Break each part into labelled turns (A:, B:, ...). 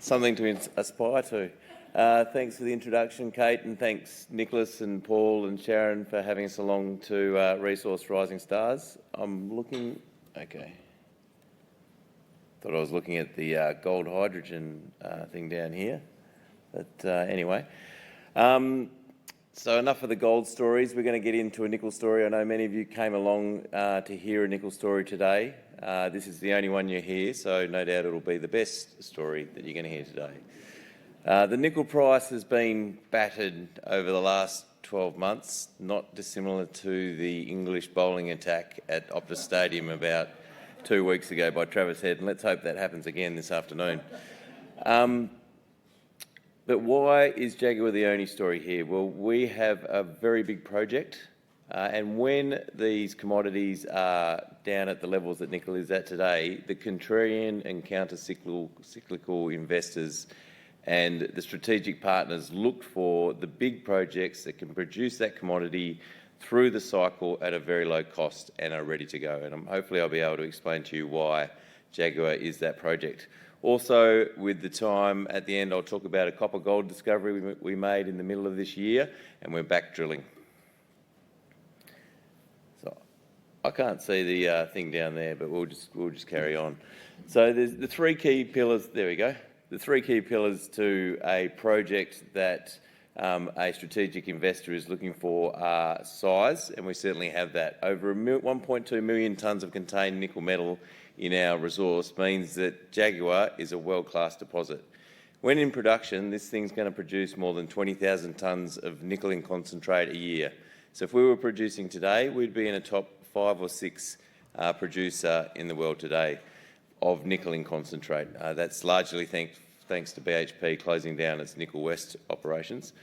A: Something to aspire to. Thanks for the introduction, Kate, and thanks Nicholas and Paul and Sharon for having us along to Resource Rising Stars. I'm looking... Okay. Thought I was looking at the gold hydrogen thing down here. But anyway. So enough of the gold stories. We're going to get into a nickel story. I know many of you came along to hear a nickel story today. This is the only one you hear, so no doubt it'll be the best story that you're going to hear today. The nickel price has been battered over the last 12 months, not dissimilar to the English bowling attack at Optus Stadium about 2 weeks ago by Travis Head, and let's hope that happens again this afternoon. But why is Jaguar the only story here? Well, we have a very big project, and when these commodities are down at the levels that nickel is at today, the contrarian and counter-cyclical investors and the strategic partners look for the big projects that can produce that commodity through the cycle at a very low cost and are ready to go. And hopefully I'll be able to explain to you why Jaguar is that project. Also, with the time at the end, I'll talk about a copper gold discovery we made in the middle of this year, and we're back drilling. So I can't see the thing down there, but we'll just carry on. So there's the three key pillars. There we go. The three key pillars to a project that a strategic investor is looking for are size, and we certainly have that. Over 1.2 million tonnes of contained nickel metal in our resource means that Jaguar is a world-class deposit. When in production, this thing's going to produce more than 20,000 tonnes of nickel in concentrate a year. So if we were producing today, we'd be in a top 5 or 6 producer in the world today of nickel in concentrate. That's largely thanks to BHP closing down its Nickel West operations.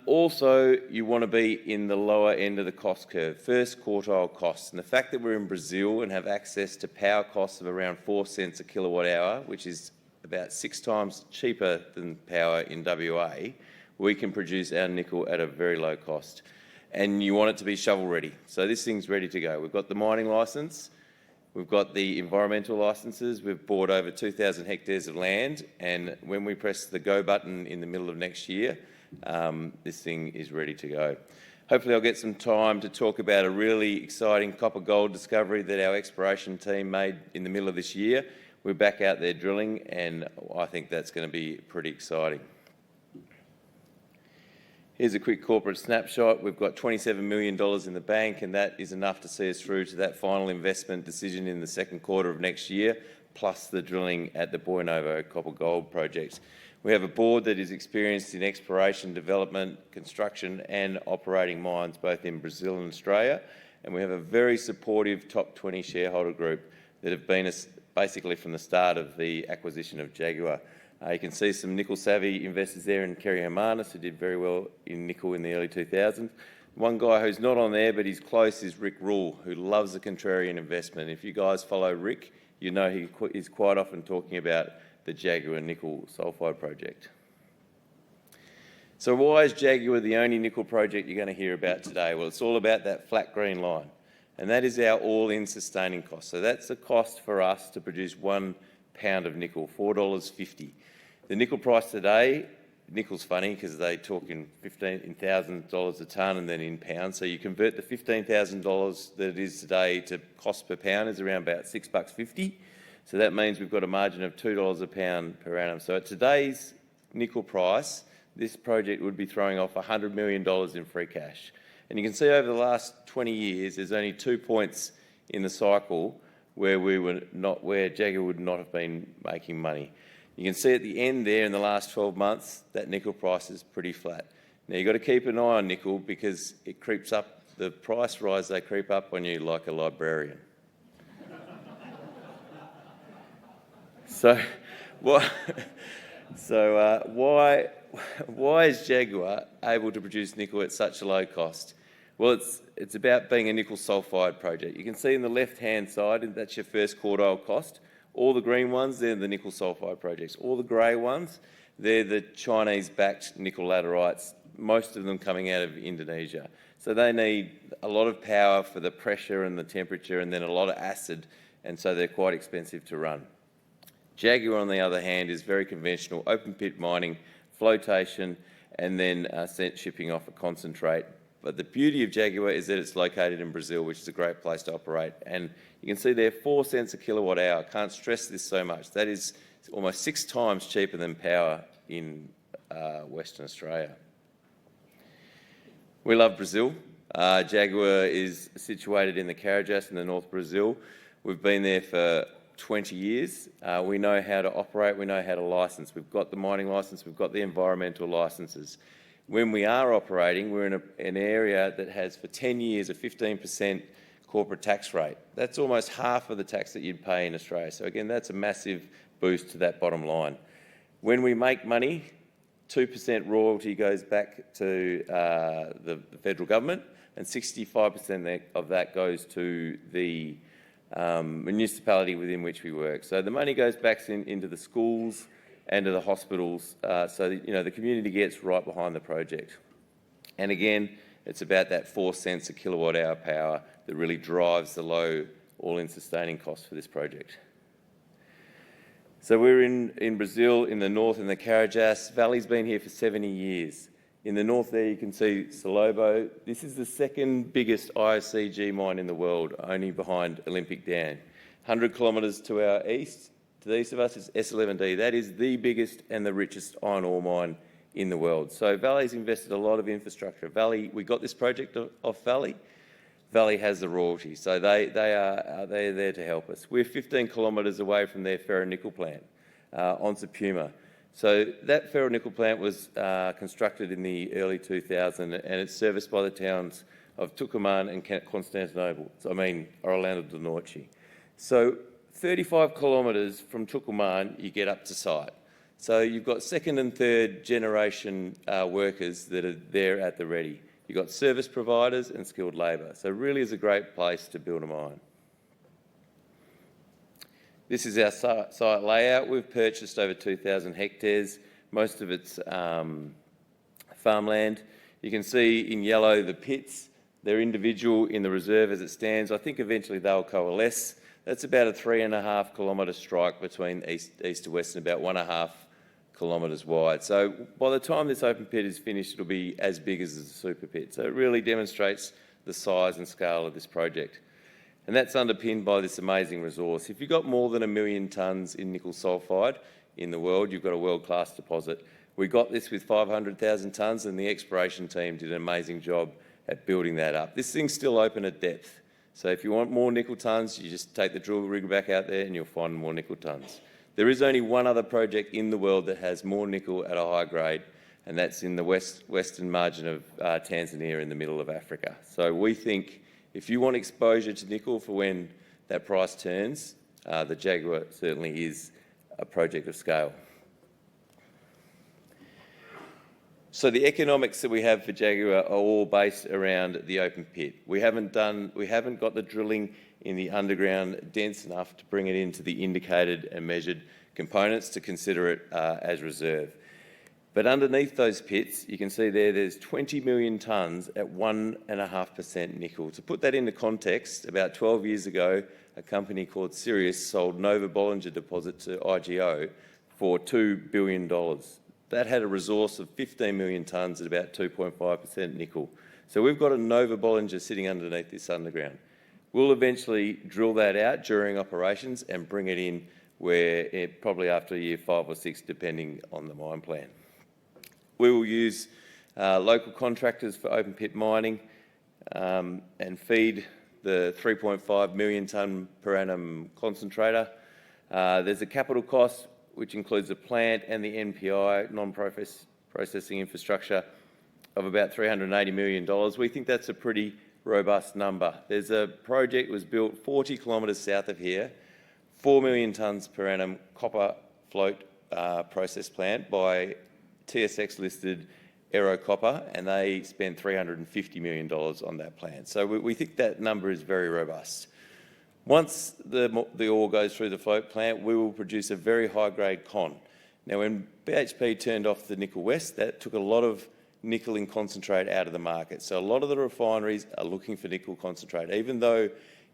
A: Also, you want to be in the lower end of the cost curve, first quartile costs. And the fact that we're in Brazil and have access to power costs of around 4 cents a kilowatt hour, which is about 6 times cheaper than power in WA, we can produce our nickel at a very low cost. And you want it to be shovel ready. So this thing's ready to go. We've got the mining licence, we've got the environmental licences, we've bought over 2,000 hectares of land, and when we press the go button in the middle of next year, this thing is ready to go. Hopefully I'll get some time to talk about a really exciting copper gold discovery that our exploration team made in the middle of this year. We're back out there drilling, and I think that's going to be pretty exciting. Here's a quick corporate snapshot. We've got $27 million in the bank, and that is enough to see us through to that final investment decision in the second quarter of next year, plus the drilling at the Boy Novo copper gold project. We have a board that is experienced in exploration, development, construction and operating mines both in Brazil and Australia, and we have a very supportive top 20 shareholder group that have been basically from the start of the acquisition of Jaguar. You can see some nickel-savvy investors there in Kerry Hermanis, who did very well in nickel in the early 2000s. One guy who's not on there but he's close is Rick Rule, who loves a contrarian investment. If you guys follow Rick, you know he is quite often talking about the Jaguar nickel sulphide project. So why is Jaguar the only nickel project you're going to hear about today? Well, it's all about that flat green line, and that is our all-in sustaining cost. So that's the cost for us to produce 1 pound of nickel, $4.50. The nickel price today, nickel's funny because they talk in $15,000 a tonne and then in pounds. So you convert the $15,000 that it is today to cost per pound is around about $6.50. So that means we've got a margin of $2 a pound per annum. So at today's nickel price, this project would be throwing off $100 million in free cash. And you can see over the last 20 years, there's only 2 points in the cycle where Jaguar would not have been making money. You can see at the end there in the last 12 months, that nickel price is pretty flat. Now you've got to keep an eye on nickel because it creeps up, the price rise, they creep up on you like a librarian. Why is Jaguar able to produce nickel at such a low cost? Well, it's about being a nickel sulphide project. You can see in the left-hand side, that's your first quartile cost. All the green ones, they're the nickel sulphide projects. All the grey ones, they're the Chinese-backed nickel laterites, most of them coming out of Indonesia. So they need a lot of power for the pressure and the temperature and then a lot of acid, and so they're quite expensive to run. Jaguar, on the other hand, is very conventional, open pit mining, flotation, and then shipping off a concentrate. But the beauty of Jaguar is that it's located in Brazil, which is a great place to operate. And you can see there, 4 cents a kilowatt hour. Can't stress this so much. That is almost 6 times cheaper than power in Western Australia. We love Brazil. Jaguar is situated in the Carajás in the North Brazil. We've been there for 20 years. We know how to operate, we know how to licence. We've got the mining licence, we've got the environmental licences. When we are operating, we're in an area that has for 10 years a 15% corporate tax rate. That's almost half of the tax that you'd pay in Australia. So again, that's a massive boost to that bottom line. When we make money, 2% royalty goes back to the federal government, and 65% of that goes to the municipality within which we work. So the money goes back into the schools and to the hospitals, so that, the community gets right behind the project. And again, it's about that 4 cents a kilowatt hour power that really drives the low all-in sustaining costs for this project. So we're in Brazil, in the north, in the Carajás. Valley's been here for 70 years. In the north there you can see Salobo. This is the second biggest IOCG mine in the world, only behind Olympic Dam. 100 kilometres to the east of us is S11D. That is the biggest and the richest iron ore mine in the world. So Valley's invested a lot of infrastructure. Valley, we got this project off Valley. Valley has the royalty, so they're there to help us. We're 15 kilometres away from their ferronickel plant, Onça Puma. So that ferronickel plant was constructed in the early 2000s, and it's serviced by the towns of Tucumán and Constantinople, Orlando do Norte. So 35 kilometres from Tucumán, you get up to site. So you've got second and third generation workers that are there at the ready. You've got service providers and skilled labour. So really is a great place to build a mine. This is our site layout. We've purchased over 2,000 hectares, most of it's farmland. You can see in yellow the pits. They're individual in the reserve as it stands. I think eventually they'll coalesce. That's about a 3.5 kilometre strike between east to west and about 1.5 kilometres wide. So by the time this open pit is finished, it'll be as big as the super pit. So it really demonstrates the size and scale of this project. And that's underpinned by this amazing resource. If you've got more than 1 million tonnes in nickel sulphide in the world, you've got a world-class deposit. We got this with 500,000 tonnes, and the exploration team did an amazing job at building that up. This thing's still open at depth. So if you want more nickel tonnes, you just take the drill rig back out there and you'll find more nickel tonnes. There is only one other project in the world that has more nickel at a high grade, and that's in the western margin of Tanzania in the middle of Africa. So we think if you want exposure to nickel for when that price turns, the Jaguar certainly is a project of scale. So the economics that we have for Jaguar are all based around the open pit. We haven't got the drilling in the underground dense enough to bring it into the indicated and measured components to consider it as reserve. But underneath those pits, you can see there's 20 million tonnes at 1.5% nickel. To put that into context, about 12 years ago, a company called Sirius sold Nova Bollinger deposit to IGO for $2 billion. That had a resource of 15 million tonnes at about 2.5% nickel. So we've got a Nova Bollinger sitting underneath this underground. We'll eventually drill that out during operations and bring it in probably after year 5 or 6, depending on the mine plan. We will use local contractors for open pit mining and feed the 3.5 million tonne per annum concentrator. There's a capital cost, which includes the plant and the NPI, non-processing infrastructure, of about $380 million. We think that's a pretty robust number. There's a project that was built 40 kilometres south of here, 4 million tonnes per annum copper float process plant by TSX-listed Aero Copper, and they spent $350 million on that plant. So we think that number is very robust. Once the ore goes through the float plant, we will produce a very high-grade con. Now, when BHP turned off the Nickel West, that took a lot of nickel in concentrate out of the market. So a lot of the refineries are looking for nickel concentrate. Even though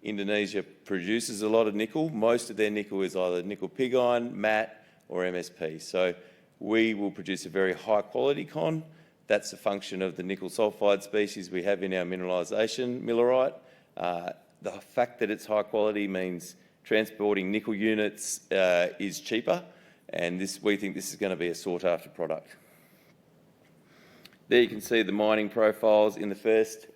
A: Indonesia produces a lot of nickel. Most of their nickel is either nickel pig iron, matte or MSP. So we will produce a very high quality con. That's a function of the nickel sulfide species we have in our mineralisation, millerite. The fact that it's high quality means transporting nickel units is cheaper, and we think this is going to be a sought after product. There you can see the mining profiles. In the first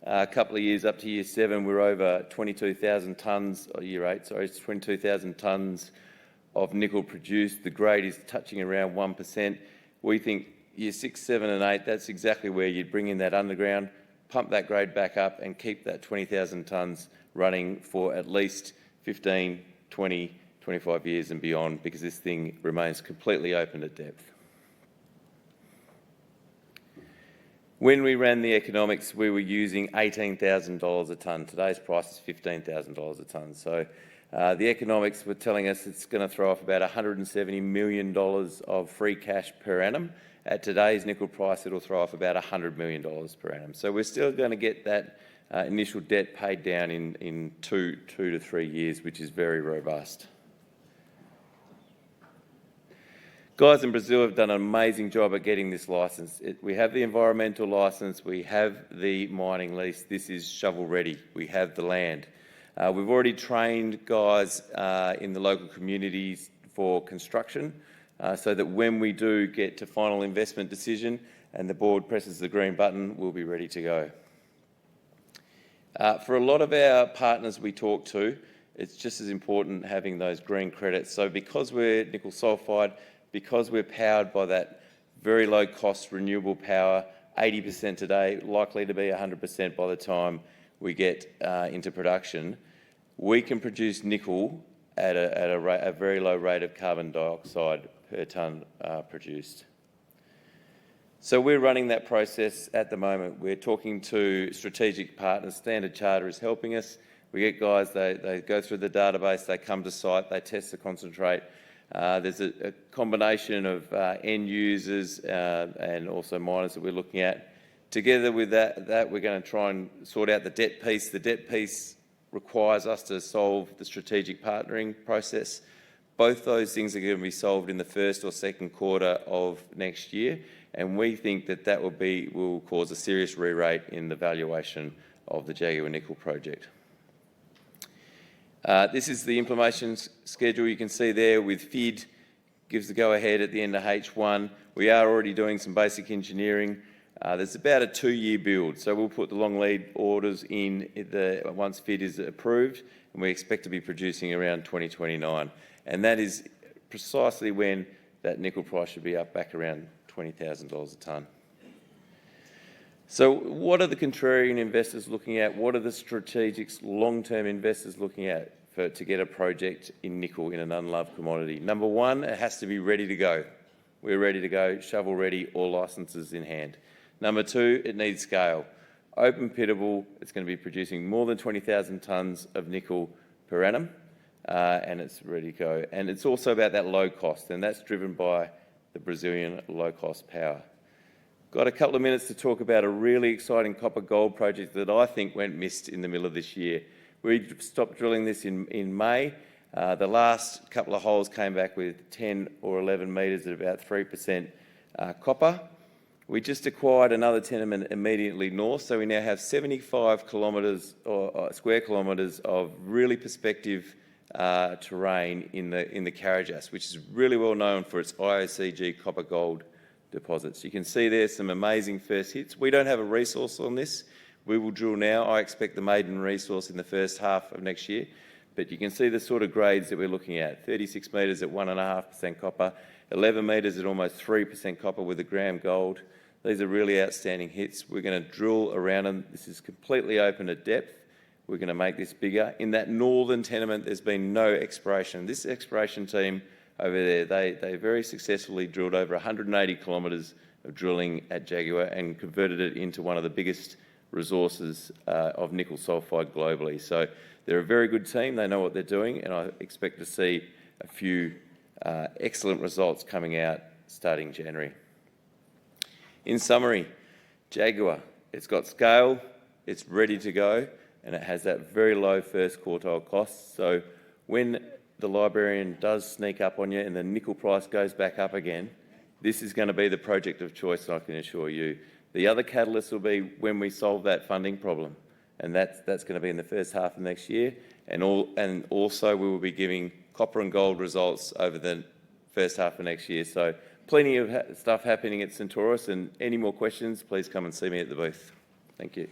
A: couple of years up to year 7, we're over 22,000 tonnes, or year 8, sorry, it's 22,000 tonnes of nickel produced. The grade is touching around 1%. We think year 6, 7 and 8, that's exactly where you'd bring in that underground, pump that grade back up and keep that 20,000 tonnes running for at least 15, 20, 25 years and beyond, because this thing remains completely open at depth. When we ran the economics, we were using $18,000 a tonne. Today's price is $15,000 a tonne. So the economics were telling us it's going to throw off about $170 million of free cash per annum. At today's nickel price, it'll throw off about $100 million per annum. So we're still going to get that initial debt paid down in two to 3 years, which is very robust. Guys in Brazil have done an amazing job at getting this licence. We have the environmental licence, we have the mining lease, this is shovel ready, we have the land. We've already trained guys in the local communities for construction, so that when we do get to final investment decision and the board presses the green button, we'll be ready to go. For a lot of our partners we talk to, it's just as important having those green credits. So because we're nickel sulfide, because we're powered by that very low cost renewable power, 80% today, likely to be 100% by the time we get into production, we can produce nickel at a very low rate of carbon dioxide per tonne produced. So we're running that process at the moment. We're talking to strategic partners. Standard Charter is helping us. We get guys, they go through the database, they come to site, they test the concentrate. There's a combination of end users and also miners that we're looking at. Together with that, we're going to try and sort out the debt piece. The debt piece requires us to solve the strategic partnering process. Both those things are going to be solved in the first or second quarter of next year, and we think that will cause a serious re-rate in the valuation of the Jaguar Nickel project. This is the implementation schedule. You can see there with FID, gives the go-ahead at the end of H1. We are already doing some basic engineering. There's about a 2-year build, so we'll put the long lead orders in once FID is approved, and we expect to be producing around 2029. And that is precisely when that nickel price should be up back around $20,000 a tonne. So what are the contrarian investors looking at? What are the strategics, long-term investors looking at to get a project in nickel in an unloved commodity? Number one, it has to be ready to go. We're ready to go, shovel ready, all licences in hand. Number two, it needs scale. Open pitable, it's going to be producing more than 20,000 tonnes of nickel per annum, and it's ready to go. And it's also about that low cost, and that's driven by the Brazilian low-cost power. Got a couple of minutes to talk about a really exciting copper gold project that I think went missed in the middle of this year. We stopped drilling this in May. The last couple of holes came back with 10 or 11 metres at about 3% copper. We just acquired another tenement immediately north, so we now have 75 kilometres or square kilometres of really prospective terrain in the Carajás, which is really well known for its IOCG copper gold deposits. You can see there some amazing first hits. We don't have a resource on this. We will drill now. I expect the maiden resource in the first half of next year, but you can see the sort of grades that we're looking at. 36 metres at 1.5% copper, 11 metres at almost 3% copper with a gram gold. These are really outstanding hits. We're going to drill around them. This is completely open at depth. We're going to make this bigger. In that northern tenement, there's been no exploration. This exploration team over there, they very successfully drilled over 180 kilometres of drilling at Jaguar and converted it into one of the biggest resources of nickel sulfide globally. So they're a very good team. They know what they're doing, and I expect to see a few excellent results coming out starting January. In summary, Jaguar, it's got scale, it's ready to go. and it has that very low first quartile cost. So when the librarian does sneak up on you and the nickel price goes back up again, this is going to be the project of choice, I can assure you. The other catalyst will be when we solve that funding problem, and that's going to be in the first half of next year. And also we will be giving copper and gold results over the first half of next year. So plenty of stuff happening at Centaurus, and any more questions, please come and see me at the booth. Thank you.